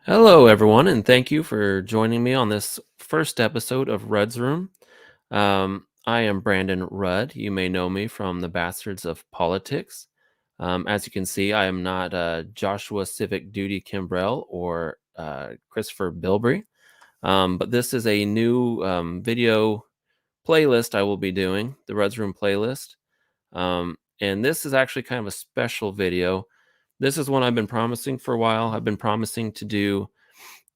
Hello, everyone, and thank you for joining me on this first episode of Rudd's Room. I am Brandon Rudd. You may know me from the Bastards of Politics. As you can see, I am not Joshua Civic Duty Kimbrell or Kristopher Bilbrey, but this is a new video playlist I will be doing, the Rudd's Room playlist. And this is actually kind of a special video. This is one I've been promising for a while. I've been promising to do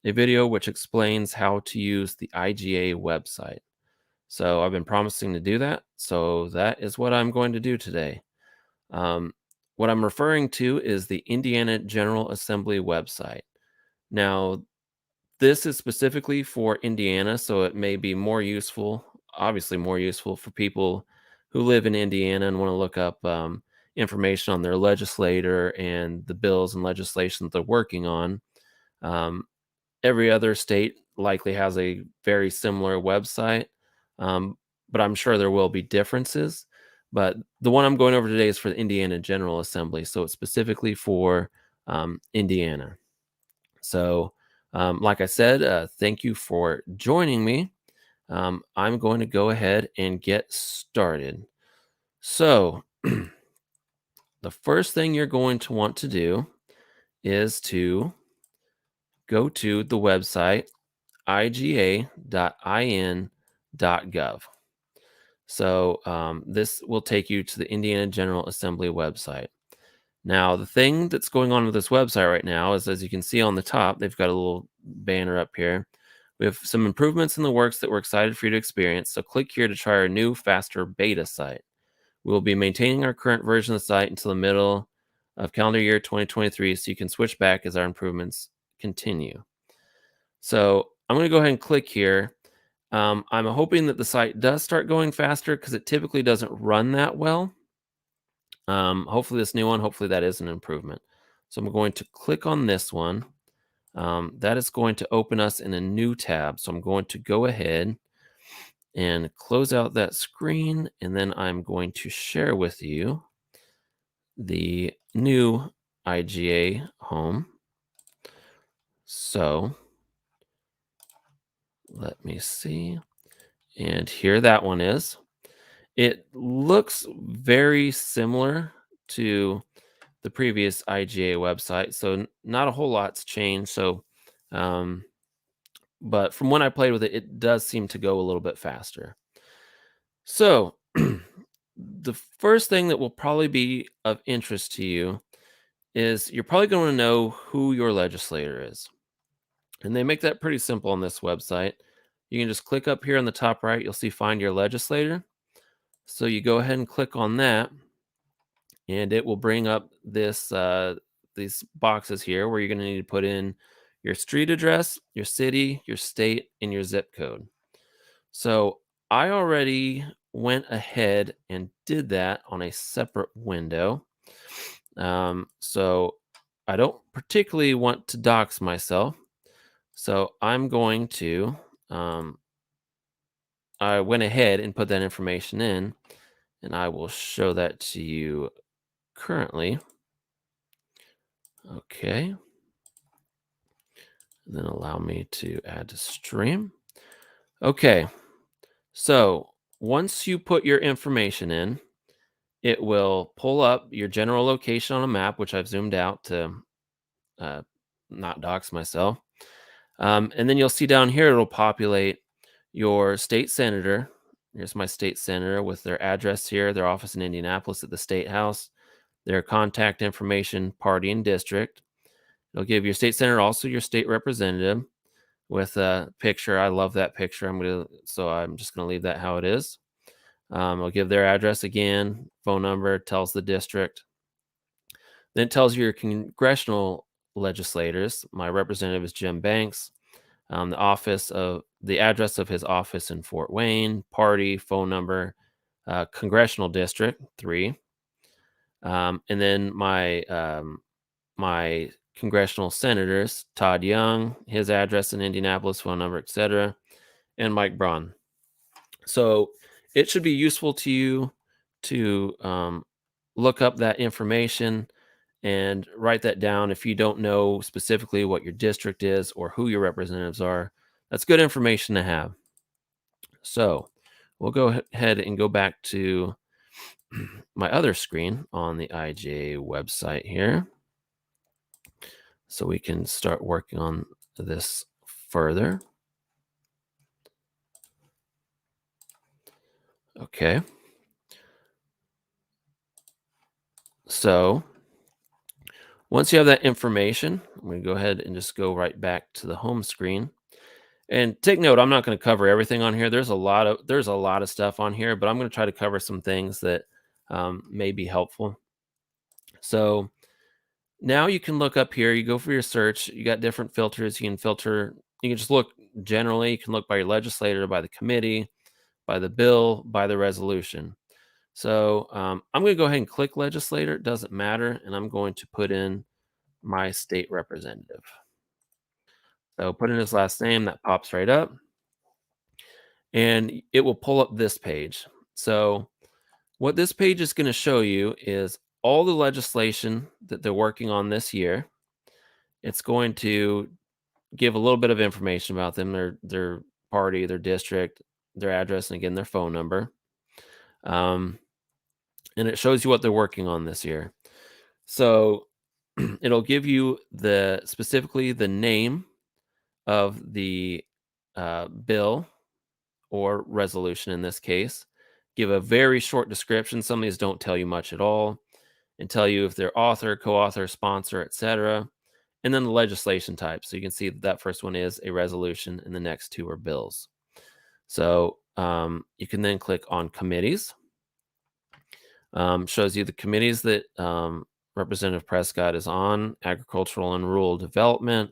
a video which explains how to use the IGA website. So I've been promising to do that. So that is what I'm going to do today. Um, what I'm referring to is the Indiana General Assembly website. Now, this is specifically for Indiana, so it may be more useful, obviously more useful for people who live in Indiana and want to look up information on their legislator and the bills and legislation that they're working on. Um, every other state likely has a very similar website, um, but I'm sure there will be differences. But the one I'm going over today is for the Indiana General Assembly, so it's specifically for Indiana. So, like I said, thank you for joining me. I'm going to go ahead and get started. So, the first thing you're going to want to do is to go to the website iga.in.gov. So this will take you to the Indiana General Assembly website. Now, the thing that's going on with this website right now is, as you can see on the top, they've got a little banner up here. We have some improvements in the works that we're excited for you to experience. So click here to try our new, faster beta site. We will be maintaining our current version of the site until the middle of calendar year 2023, so you can switch back as our improvements continue. So I'm going to go ahead and click here. I'm hoping that the site does start going faster because it typically doesn't run that well. Hopefully this new one, hopefully that is an improvement. So I'm going to click on this one. That is going to open us in a new tab. So I'm going to go ahead and close out that screen, and then I'm going to share with you the new IGA home. So let me see. And here that one is. It looks very similar to the previous IGA website, so not a whole lot's changed. So, um, but from when I played with it, it does seem to go a little bit faster. So, the first thing that will probably be of interest to you is you're probably going to know who your legislator is. And they make that pretty simple on this website. You can just click up here on the top right, you'll see Find Your Legislator. So you go ahead and click on that, and it will bring up these boxes here where you're going to need to put in your street address, your city, your state, and your zip code. So I already went ahead and did that on a separate window. So I don't particularly want to dox myself. So I'm going to, I went ahead and put that information in, and I will show that to you currently. Okay. And then allow me to add to stream. Okay. So once you put your information in, it will pull up your general location on a map, which I've zoomed out to uh, not dox myself. And then you'll see down here, it'll populate your state senator. Here's my state senator with their address here, their office in Indianapolis at the State House, their contact information, party, and district. It'll give your state senator also your state representative with a picture. I love that picture. I'm just gonna leave that how it is. I'll give their address again, phone number, tells the district. Then it tells you your congressional legislators. My representative is Jim Banks. The address of his office in Fort Wayne, party, phone number, congressional district 3, and then my congressional senators, Todd Young, his address in Indianapolis, phone number, etc., and Mike Braun. So it should be useful to you to look up that information and write that down. If you don't know specifically what your district is or who your representatives are, that's good information to have. So we'll go ahead and go back to my other screen on the IGA website here so we can start working on this further. Okay. So once you have that information, I'm going to go ahead and just go right back to the home screen. And take note, I'm not going to cover everything on here. There's a lot of stuff on here, but I'm going to try to cover some things that may be helpful. So now you can look up here. You go for your search. You got different filters. You can filter. You can just look generally. You can look by your legislator, by the committee, by the bill, by the resolution. So I'm going to go ahead and click legislator. It doesn't matter, and I'm going to put in my state representative. So put in his last name. That pops right up. And it will pull up this page. So, what this page is going to show you is all the legislation that they're working on this year. It's going to give a little bit of information about them, their party, their district, their address, and again their phone number. Um, and it shows you what they're working on this year. So it'll give you specifically the name of the bill or resolution in this case. Give a very short description. Some of these don't tell you much at all, and tell you if they're author, co-author, sponsor, etc. And then the legislation type. So you can see that first one is a resolution, and the next two are bills. So you can then click on committees. Shows you the committees that Representative Prescott is on: agricultural and rural development,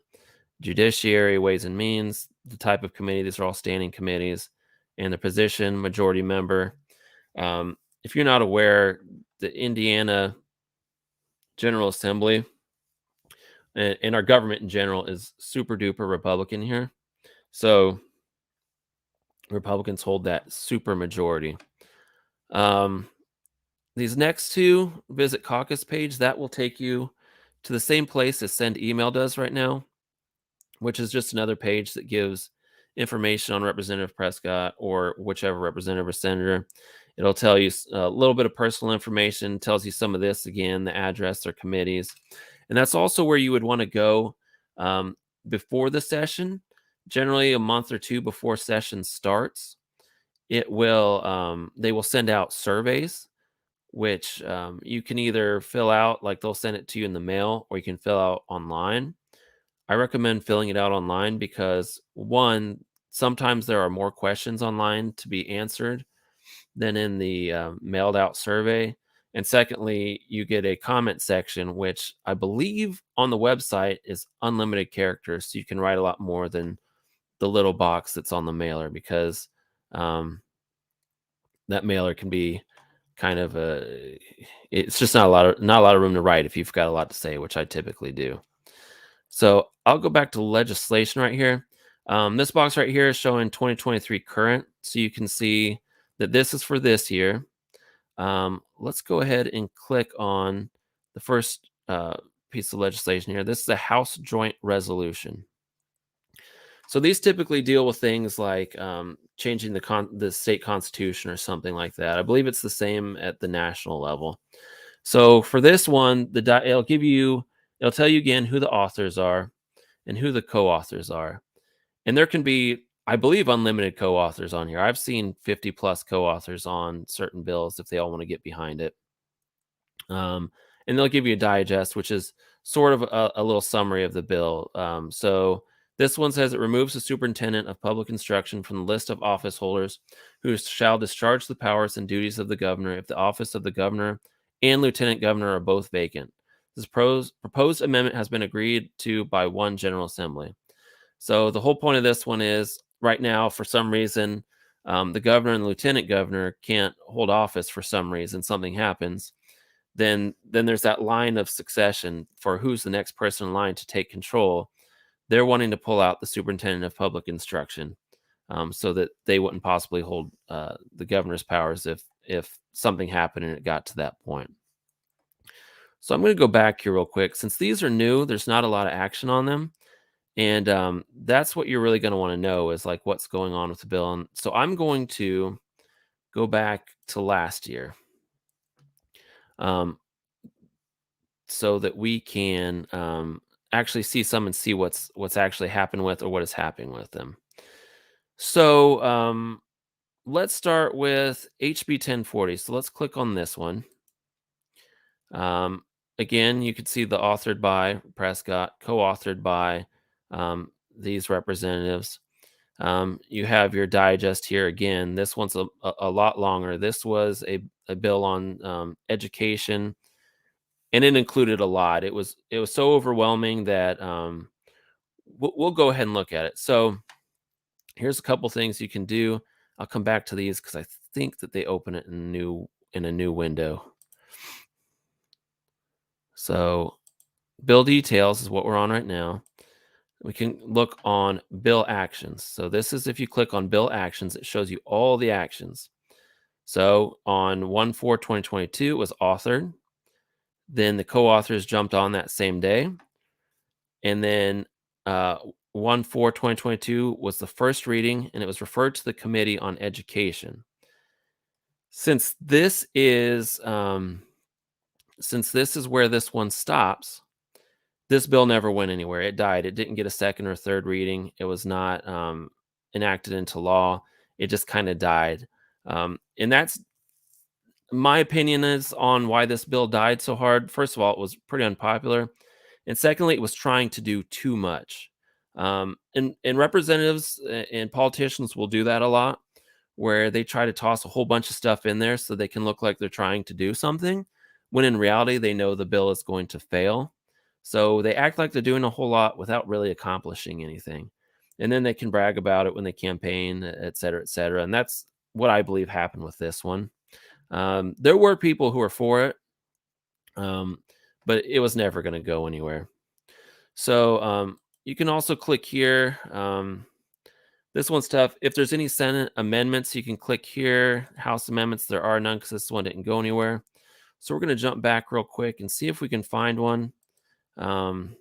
judiciary, ways and means, the type of committee. These are all standing committees, and the position, majority member. If you're not aware, the Indiana General Assembly and our government in general is super duper Republican here. So Republicans hold that super majority. These next two, visit caucus page, that will take you to the same place as send email does right now, which is just another page that gives information on Representative Prescott or whichever representative or senator. It'll tell you a little bit of personal information, tells you some of this again, the address, their committees. And that's also where you would want to go before the session, generally a month or two before session starts. They will send out surveys, which you can either fill out, like they'll send it to you in the mail, or you can fill out online. I recommend filling it out online because, one, sometimes there are more questions online to be answered than in the mailed out survey. And secondly, you get a comment section, which I believe on the website is unlimited characters. So you can write a lot more than the little box that's on the mailer, because that mailer can be kind of it's just not a lot of room to write if you've got a lot to say, which I typically do. So I'll go back to legislation right here. This box right here is showing 2023 current. So you can see that this is for this year. Let's go ahead and click on the first piece of legislation here. This is a House Joint Resolution. So these typically deal with things like changing the state constitution or something like that. I believe it's the same at the national level. So for this one, it'll tell you again who the authors are and who the co-authors are. And there can be, I believe, unlimited co-authors on here. I've seen 50 plus co-authors on certain bills if they all want to get behind it. And they'll give you a digest, which is sort of a little summary of the bill. So this one says it removes the superintendent of public instruction from the list of office holders who shall discharge the powers and duties of the governor if the office of the governor and lieutenant governor are both vacant. This proposed amendment has been agreed to by one General Assembly. So the whole point of this one is, right now, for some reason, the governor and the lieutenant governor can't hold office for some reason. Something happens. Then there's that line of succession for who's the next person in line to take control. They're wanting to pull out the superintendent of public instruction, so that they wouldn't possibly hold the governor's powers if something happened and it got to that point. So I'm going to go back here real quick. Since these are new, there's not a lot of action on them. And that's what you're really going to want to know is like what's going on with the bill. And so I'm going to go back to last year um, so that we can actually see some and see what's actually happened with or what is happening with them. So let's start with HB 1040. So let's click on this one. Um, Again, you could see the authored by Prescott, co-authored by these representatives. You have your digest here again. This one's a lot longer. This was a bill on education, and it included a lot. It was so overwhelming that we'll go ahead and look at it. So here's a couple things you can do. I'll come back to these because I think that they open it in a new window. So bill details is what we're on right now. We can look on bill actions. So this is if you click on bill actions, it shows you all the actions. So on 1/4/2022 it was authored. Then the co-authors jumped on that same day. And then 1/4/2022 was the first reading, and it was referred to the Committee on Education. Since this is where this one stops, this bill never went anywhere. It died. It didn't get a second or third reading. It was not enacted into law. It just kind of died. And that's my opinion is on why this bill died so hard. First of all, it was pretty unpopular. And secondly, it was trying to do too much. And representatives and politicians will do that a lot, where they try to toss a whole bunch of stuff in there so they can look like they're trying to do something, when in reality, they know the bill is going to fail. So they act like they're doing a whole lot without really accomplishing anything. And then they can brag about it when they campaign, et cetera, et cetera. And that's what I believe happened with this one. There were people who were for it, um, but it was never going to go anywhere. So you can also click here. This one's tough. If there's any Senate amendments, you can click here. House amendments, there are none because this one didn't go anywhere. So we're going to jump back real quick and see if we can find one um,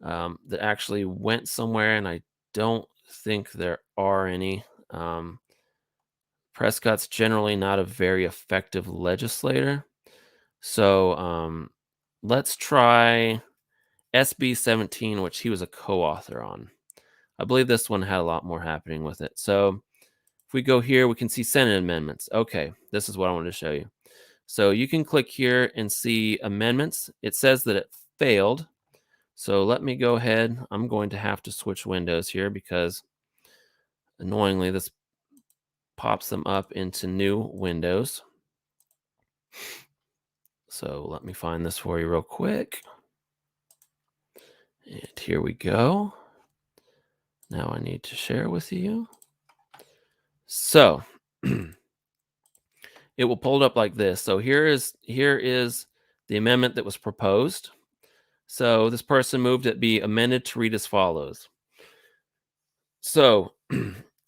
that actually went somewhere. And I don't think there are any. Prescott's generally not a very effective legislator. So let's try SB 17, which he was a co-author on. I believe this one had a lot more happening with it. So if we go here, we can see Senate amendments. Okay, this is what I wanted to show you. So you can click here and see amendments. It says that it failed. So let me go ahead. I'm going to have to switch windows here because annoyingly, this pops them up into new windows. So let me find this for you real quick. And here we go. Now I need to share with you. So it will pull it up like this. So here is the amendment that was proposed. So this person moved it be amended to read as follows. So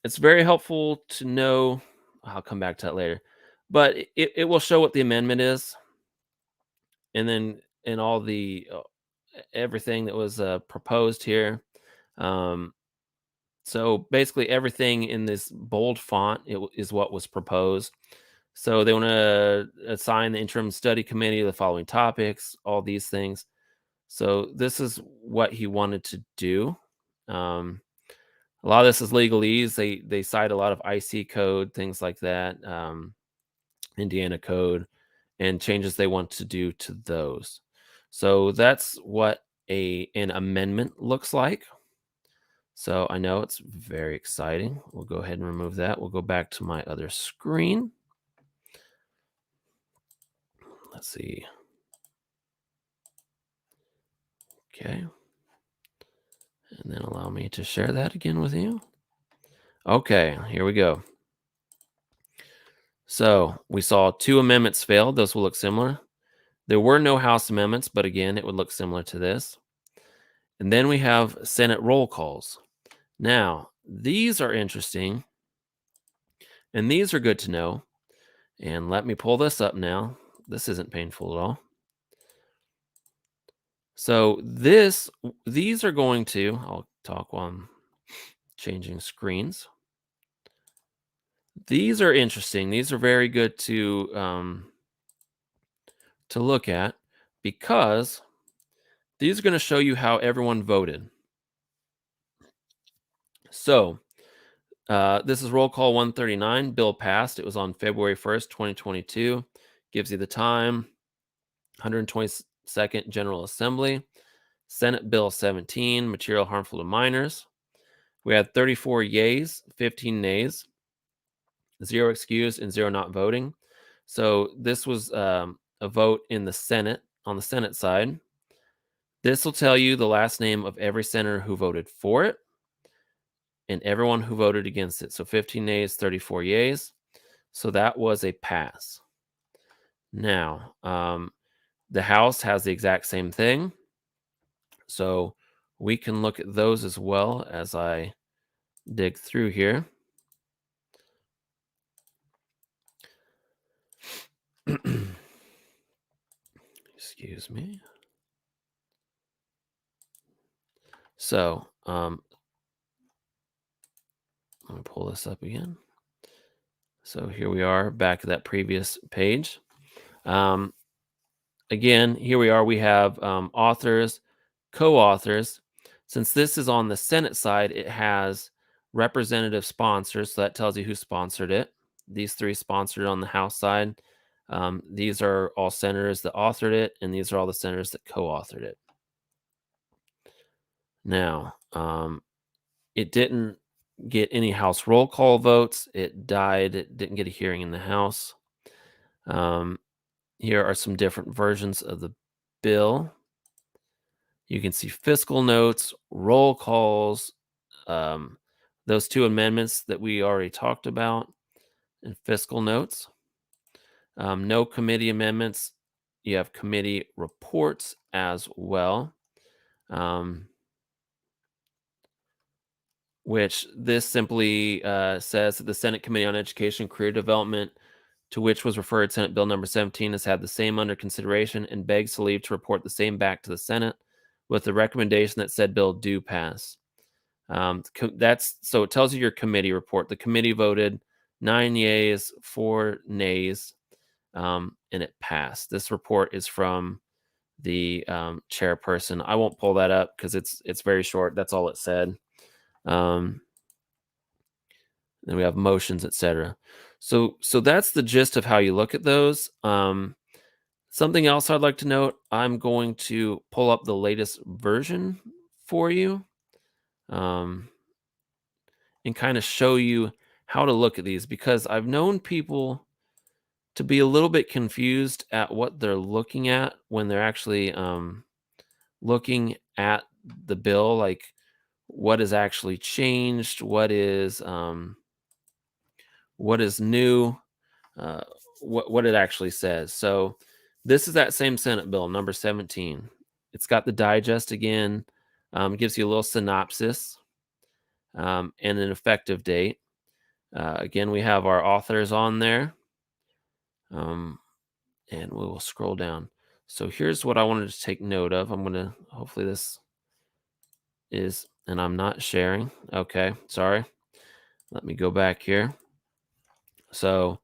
it's very helpful to know. I'll come back to that later, but it will show what the amendment is, and then in all the everything that was proposed here. Um, so basically, everything in this bold font is what was proposed. So they want to assign the interim study committee the following topics, all these things. So this is what he wanted to do. A lot of this is legalese. They cite a lot of IC code, things like that, Indiana code, and changes they want to do to those. So that's what an amendment looks like. So I know it's very exciting. We'll go ahead and remove that. We'll go back to my other screen. Let's see. Okay. And then allow me to share that again with you. Okay, here we go. So we saw 2 amendments failed. Those will look similar. There were no House amendments, but again, it would look similar to this. And then we have Senate roll calls. Now, these are interesting, and these are good to know. And let me pull this up now. this isn't painful at all. So these are going to, I'll talk while I'm changing screens. These are interesting. These are very good to look at because these are going to show you how everyone voted. So this is roll call 139. Bill passed. It was on February 1st, 2022. Gives you the time. 122nd General Assembly. Senate Bill 17, material harmful to minors. We had 34 yays, 15 nays, 0 excused, and 0 not voting. So this was a vote in the Senate, on the Senate side. This will tell you the last name of every senator who voted for it and everyone who voted against it. So 15 nays, 34 yays. So that was a pass. Now, the House has the exact same thing. So we can look at those as well as I dig through here. Excuse me. So, let me pull this up again. So here we are back at that previous page. Again, here we are. We have authors, co-authors. Since this is on the Senate side, it has representative sponsors. So that tells you who sponsored it. These three sponsored on the House side. These are all senators that authored it, and these are all the senators that co-authored it. Now, it didn't get any House roll call votes. It died. It didn't get a hearing in the House. Here are some different versions of the bill. You can see fiscal notes, roll calls, those two amendments that we already talked about, and fiscal notes. No committee amendments. You have committee reports as well. Which this simply says that the Senate Committee on Education and Career Development, to which was referred Senate Bill number 17, has had the same under consideration and begs to leave to report the same back to the Senate with the recommendation that said bill do pass. That's so it tells you your committee report. The committee voted 9 yeas, 4 nays, and it passed. This report is from the chairperson. I won't pull that up because it's very short. That's all it said. Then we have motions, etc. So that's the gist of how you look at those. Something else I'd like to note, I'm going to pull up the latest version for you, and kind of show you how to look at these because I've known people to be a little bit confused at what they're looking at when they're actually looking at the bill, like what is actually changed, what is new, uh, what it actually says. So this is that same Senate bill, number 17. It's got the digest again, gives you a little synopsis, and an effective date. Again, we have our authors on there, and we will scroll down. So here's what I wanted to take note of. I'm going to, hopefully this is, and I'm not sharing. Okay, sorry. Let me go back here. So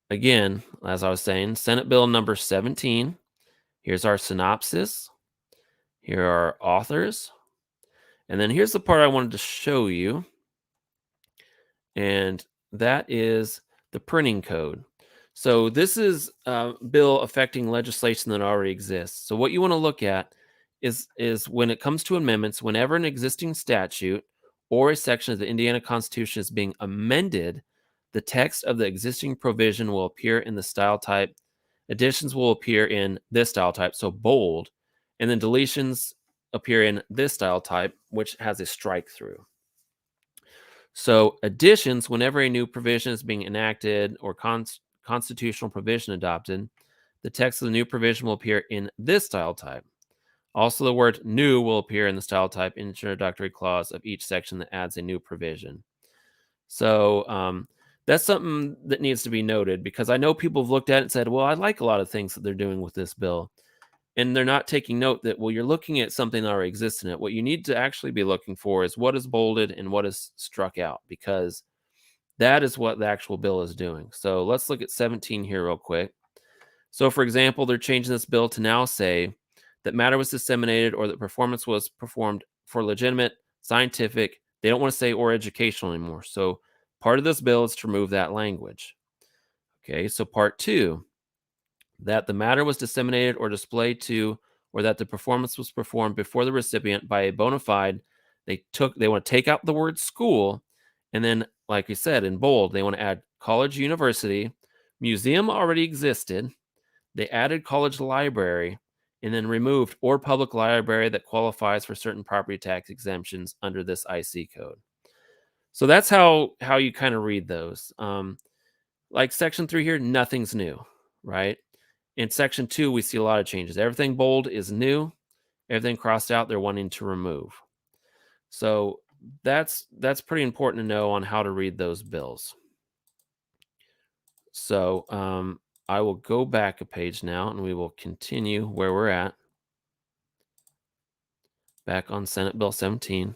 again, as I was saying, Senate Bill number 17. Here's our synopsis. Here are authors. And then here's the part I wanted to show you. And that is the printing code. So this is a bill affecting legislation that already exists. So what you want to look at is when it comes to amendments, whenever an existing statute or a section of the Indiana Constitution is being amended, the text of the existing provision will appear in the style type. Additions will appear in this style type, so bold, and then deletions appear in this style type, which has a strike through. So additions, whenever a new provision is being enacted or constitutional provision adopted, the text of the new provision will appear in this style type. Also, the word new will appear in the style type introductory clause of each section that adds a new provision. So That's something that needs to be noted because I know people have looked at it and said, well, I like a lot of things that they're doing with this bill. And they're not taking note that, well, you're looking at something that already exists in it. What you need to actually be looking for is what is bolded and what is struck out, because that is what the actual bill is doing. So let's look at 17 here real quick. So, for example, they're changing this bill to now say that matter was disseminated or that performance was performed for legitimate, scientific, they don't want to say or educational anymore. So, part of this bill is to remove that language. Okay, so part two, that the matter was disseminated or displayed to, or that the performance was performed before the recipient by a bona fide. They want to take out the word school, and then, like we said, in bold, they want to add college, university, museum already existed. They added college library, and then removed or public library that qualifies for certain property tax exemptions under this IC code. So that's how you kind of read those. Like section 3 here, nothing's new, right? In section 2, we see a lot of changes. Everything bold is new. Everything crossed out, they're wanting to remove. So that's pretty important to know on how to read those bills. So I will go back a page now, and we will continue where we're at. Back on Senate Bill 17.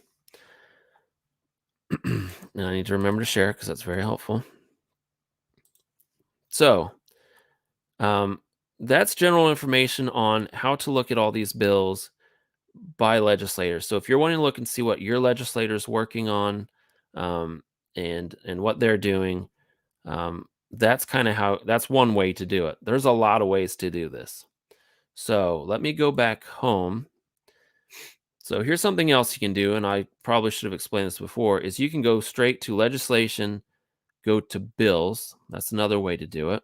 And I need to remember to share because that's very helpful. So that's general information on how to look at all these bills by legislators. So if you're wanting to look and see what your legislator's working on, um, and what they're doing, that's kind of that's one way to do it. There's a lot of ways to do this. So let me go back home. So here's something else you can do, and I probably should have explained this before, is you can go straight to legislation, go to bills. That's another way to do it.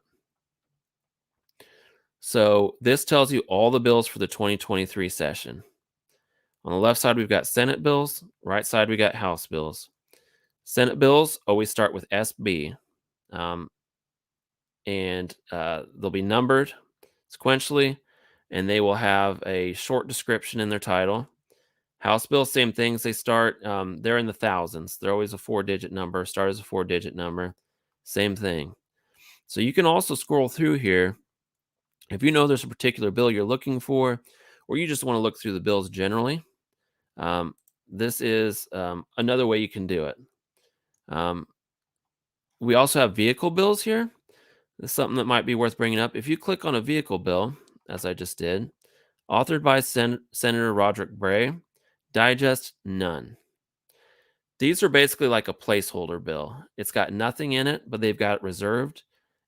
So this tells you all the bills for the 2023 session. On the left side, we've got Senate bills. Right side, we got House bills. Senate bills always start with SB, um, and they'll be numbered sequentially, and they will have a short description in their title. House bills, same things. They start, they're in the thousands. They're always a 4-digit number, start as a 4-digit number. Same thing. So you can also scroll through here. If you know there's a particular bill you're looking for, or you just want to look through the bills generally, this is another way you can do it. We also have vehicle bills here. This is something that might be worth bringing up. If you click on a vehicle bill, as I just did, authored by Senator Roderick Bray, digest none. These are basically like a placeholder bill. It's got nothing in it, but they've got it reserved.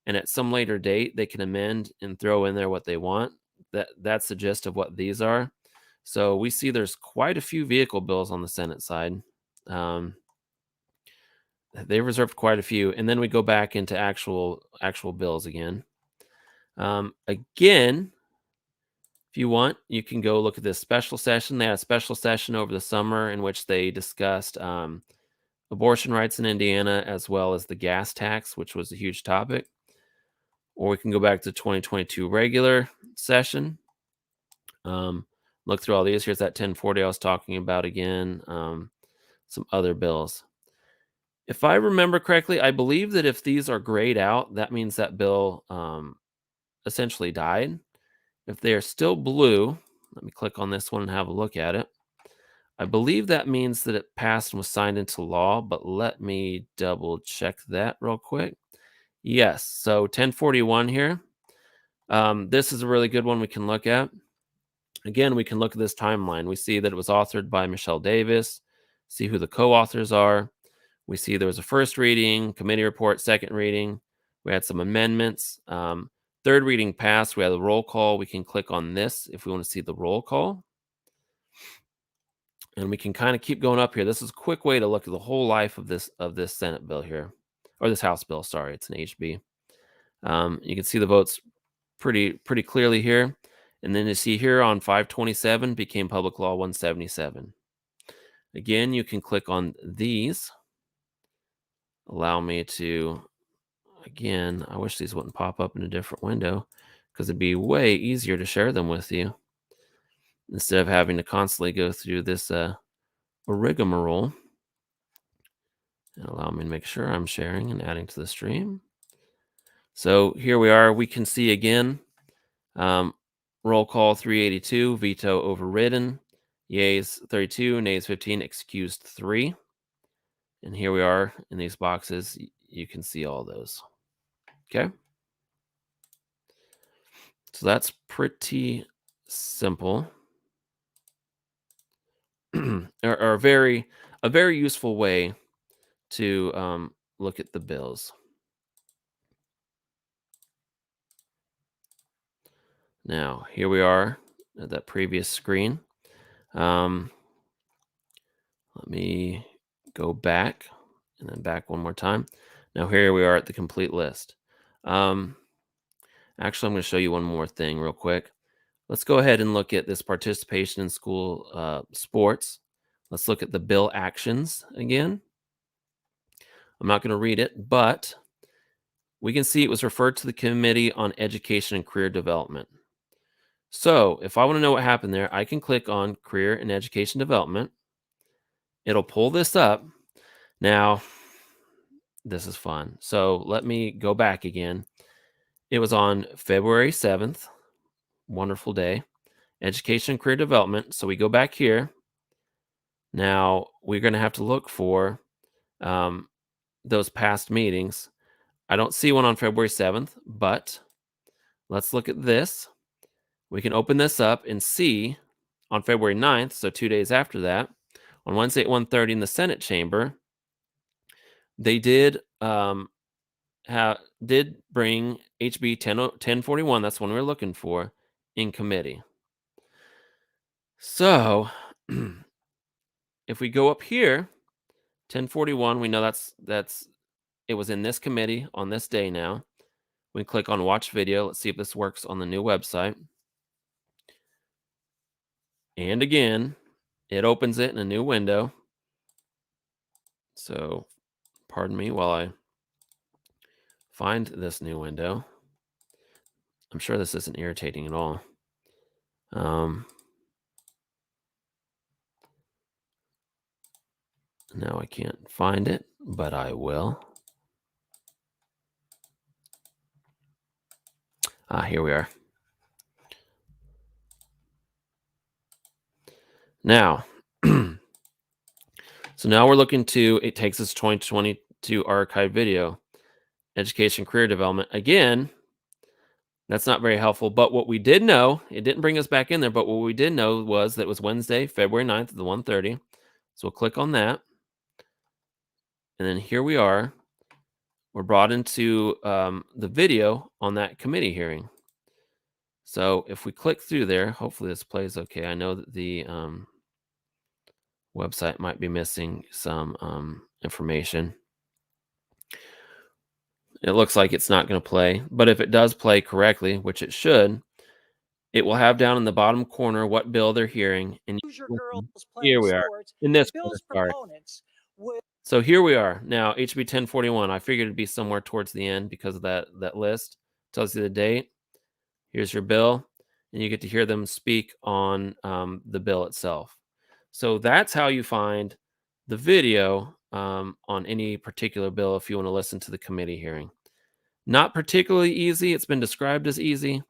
And at some later date, they can amend and throw in there what they want. That's the gist of what these are. So we see there's quite a few vehicle bills on the Senate side. They reserved quite a few, and then we go back into actual bills again. Again, if you want, you can go look at this special session. They had a special session over the summer in which they discussed abortion rights in Indiana, as well as the gas tax, which was a huge topic. Or we can go back to 2022 regular session. Look through all these. Here's that 1040 I was talking about again. Some other bills. If I remember correctly, I believe that if these are grayed out, that means that bill essentially died. If they are still blue, let me click on this one and have a look at it. I believe that means that it passed and was signed into law, but let me double check that real quick. Yes, so 1041 here. This is a really good one we can look at. Again, we can look at this timeline. We see that it was authored by Michelle Davis, see who the co-authors are. We see there was a first reading, committee report, second reading. We had some amendments. Third reading passed. We had a roll call. We can click on this if we want to see the roll call. And we can kind of keep going up here. This is a quick way to look at the whole life of this Senate bill here, or this House bill. Sorry, it's an HB. You can see the votes pretty clearly here. And then you see here on 527 became Public Law 177. Again, you can click on these. Allow me to, again, I wish these wouldn't pop up in a different window because it'd be way easier to share them with you instead of having to constantly go through this rigmarole. And allow me to make sure I'm sharing and adding to the stream. So here we are. We can see again, um, roll call 382, veto overridden, yeas 32, nays 15, excused 3. And here we are in these boxes. You can see all those. Okay. So that's pretty simple. or a very useful way to look at the bills. Now, here we are at that previous screen. Um, Let me go back and then back one more time. Now, here we are at the complete list. Um, Actually, I'm going to show you one more thing real quick. Let's go ahead and look at this participation in school sports. Let's look at the bill actions again. I'm not going to read it, but we can see it was referred to the Committee on Education and Career Development. So if I want to know what happened there, I can click on Career and Education Development. It'll pull this up. Now, this is fun. So let me go back again. It was on February 7th. Wonderful day. Education and Career Development. So we go back here. Now we're going to have to look for um, those past meetings. I don't see one on February 7th, but let's look at this. We can open this up and see on February 9th, so 2 days after that, on Wednesday at 1:30 in the Senate chamber, they did bring HB 1041, that's one we're looking for, in committee. So, if we go up here, 1041, we know that's it was in this committee on this day now. We click on watch video. Let's see if this works on the new website. And again, it opens it in a new window. So, pardon me while I find this new window. I'm sure this isn't irritating at all. Now I can't find it, but I will. Here we are. Now, so now we're looking to, it takes us 2022 archive video, education career development. Again, that's not very helpful, but what we did know, it didn't bring us back in there, but what we did know was that it was Wednesday, February 9th at the 1:30. So we'll click on that. And then here we are. We're brought into the video on that committee hearing. So if we click through there, hopefully this plays okay. I know that the website might be missing some information. It looks like it's not going to play, but if it does play correctly, which it should, it will have down in the bottom corner what bill they're hearing. And here we are in this corner. Sorry. So here we are now, HB 1041. I figured it'd be somewhere towards the end because of that list. Tells you the date. Here's your bill, and you get to hear them speak on the bill itself. So that's how you find the video on any particular bill if you want to listen to the committee hearing. Not particularly easy. It's been described as easy.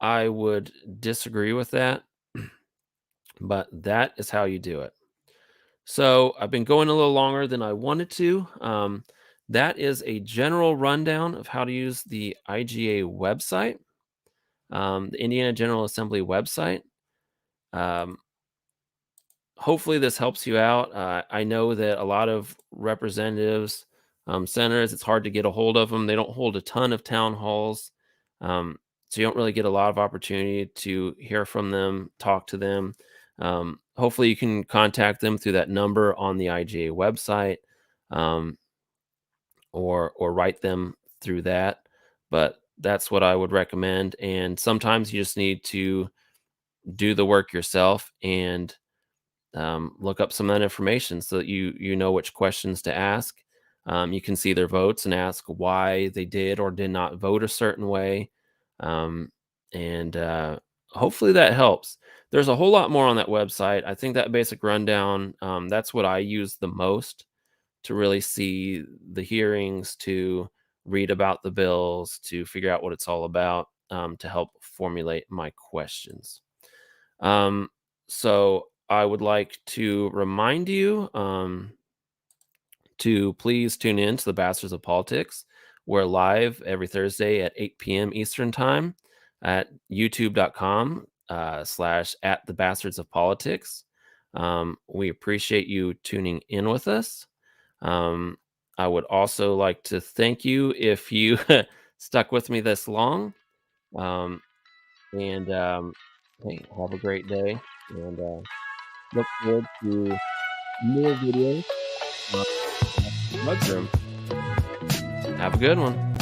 I would disagree with that, but that is how you do it. So I've been going a little longer than I wanted to. That is a general rundown of how to use the IGA website, the Indiana General Assembly website. Hopefully this helps you out. I know that a lot of representatives, senators, it's hard to get a hold of them. They don't hold a ton of town halls. So you don't really get a lot of opportunity to hear from them, talk to them. Hopefully you can contact them through that number on the IGA website, or write them through that. But that's what I would recommend. And sometimes you just need to do the work yourself and look up some of that information so that you know which questions to ask. You can see their votes and ask why they did or did not vote a certain way. And hopefully that helps. There's a whole lot more on that website. I think that basic rundown, that's what I use the most to really see the hearings, to read about the bills, to figure out what it's all about, to help formulate my questions. Um, so I would like to remind you to please tune in to the Bastards of Politics. We're live every Thursday at 8 p.m. Eastern Time at youtube.com slash at the Bastards of Politics. We appreciate you tuning in with us. Um, I would also like to thank you if you stuck with me this long. Um, and hey, have a great day. And look forward to more videos on the Mud Room. Have a good one.